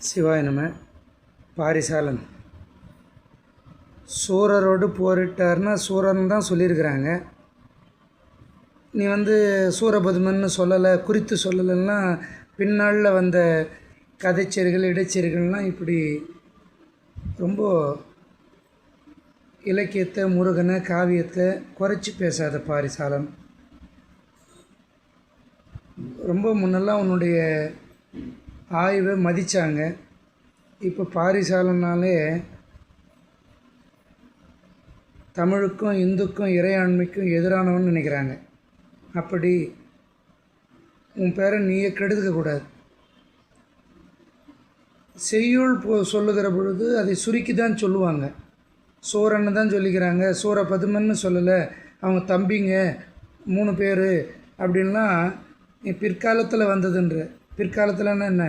சிவாய நம. பாரிசாலன் சூரரோடு போரிட்டார்னா சூரன் தான் சொல்லியிருக்கிறாங்க. நீ சூரபதுமன்னு சொல்லலை, குறித்து சொல்லலைன்னா பின்னாளில் வந்த கதைச்செறிகள் இடைச்செறிகள்லாம் இப்படி ரொம்ப இலக்கியத்தை, முருகனை, காவியத்தை குறைச்சி பேசாத பாரிசாலன். ரொம்ப முன்னெல்லாம் உன்னுடைய ஆய்வை மதித்தாங்க. இப்போ பாரிசாலனாலே தமிழுக்கும் இந்துக்கும் இறையாண்மைக்கும் எதிரானவன்னு நினைக்கிறாங்க. அப்படி உன் பேரை நீயே கெடுத்துக்கக்கூடாது. செய்யுள் சொல்லுகிற பொழுது அதை சுருக்கி தான் சொல்லுவாங்க. சூரன்னு தான் சொல்லிக்கிறாங்க, சூரபதுமன்னு சொல்லலை, அவங்க தம்பிங்க 3 பேர் அப்படின்லாம் பிற்காலத்தில் வந்ததுன்ற. பிற்காலத்தில்னா என்ன,